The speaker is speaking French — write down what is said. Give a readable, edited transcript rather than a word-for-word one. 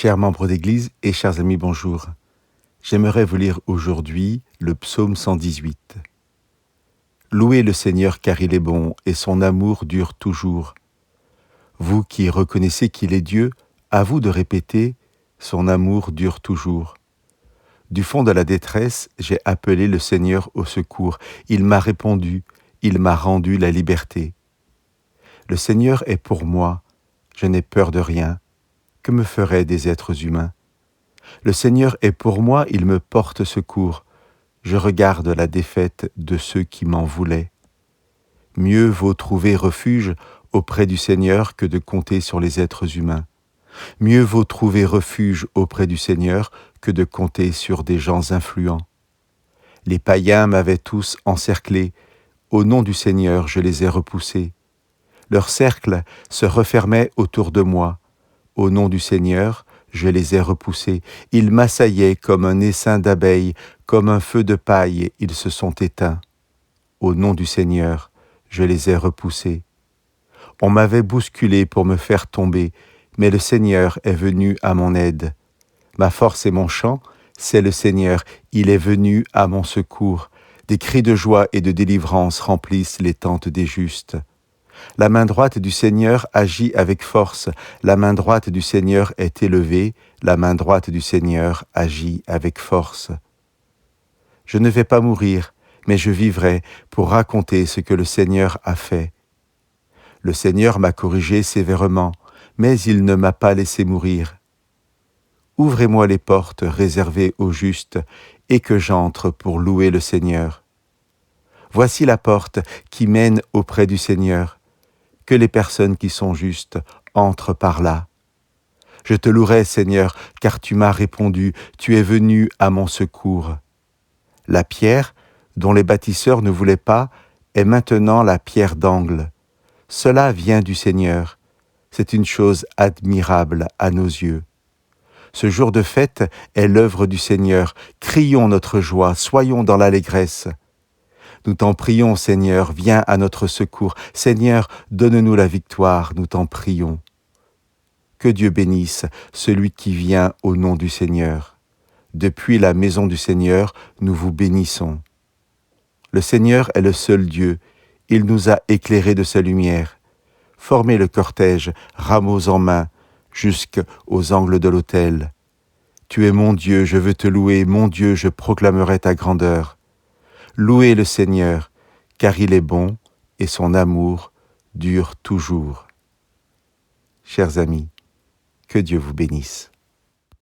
Chers membres d'Église et chers amis, bonjour. J'aimerais vous lire aujourd'hui le psaume 118. Louez le Seigneur car il est bon et son amour dure toujours. Vous qui reconnaissez qu'il est Dieu, à vous de répéter « Son amour dure toujours ». Du fond de la détresse, j'ai appelé le Seigneur au secours. Il m'a répondu, il m'a rendu la liberté. Le Seigneur est pour moi, je n'ai peur de rien. Que me feraient des êtres humains? Le Seigneur est pour moi, il me porte secours. Je regarde la défaite de ceux qui m'en voulaient. Mieux vaut trouver refuge auprès du Seigneur que de compter sur les êtres humains. Mieux vaut trouver refuge auprès du Seigneur que de compter sur des gens influents. Les païens m'avaient tous encerclé. Au nom du Seigneur, je les ai repoussés. Leur cercle se refermait autour de moi. Au nom du Seigneur, je les ai repoussés. Ils m'assaillaient comme un essaim d'abeilles, comme un feu de paille, ils se sont éteints. Au nom du Seigneur, je les ai repoussés. On m'avait bousculé pour me faire tomber, mais le Seigneur est venu à mon aide. Ma force et mon chant, c'est le Seigneur, il est venu à mon secours. Des cris de joie et de délivrance remplissent les tentes des justes. La main droite du Seigneur agit avec force, la main droite du Seigneur est élevée, la main droite du Seigneur agit avec force. Je ne vais pas mourir, mais je vivrai pour raconter ce que le Seigneur a fait. Le Seigneur m'a corrigé sévèrement, mais il ne m'a pas laissé mourir. Ouvrez-moi les portes réservées aux justes, et que j'entre pour louer le Seigneur. Voici la porte qui mène auprès du Seigneur. Que les personnes qui sont justes entrent par là. Je te louerai, Seigneur, car tu m'as répondu, tu es venu à mon secours. La pierre, dont les bâtisseurs ne voulaient pas, est maintenant la pierre d'angle. Cela vient du Seigneur. C'est une chose admirable à nos yeux. Ce jour de fête est l'œuvre du Seigneur. Crions notre joie, soyons dans l'allégresse. Nous t'en prions, Seigneur, viens à notre secours. Seigneur, donne-nous la victoire, nous t'en prions. Que Dieu bénisse celui qui vient au nom du Seigneur. Depuis la maison du Seigneur, nous vous bénissons. Le Seigneur est le seul Dieu. Il nous a éclairés de sa lumière. Formez le cortège, rameaux en main, jusqu'aux angles de l'autel. Tu es mon Dieu, je veux te louer, mon Dieu, je proclamerai ta grandeur. Louez le Seigneur, car il est bon et son amour dure toujours. Chers amis, que Dieu vous bénisse.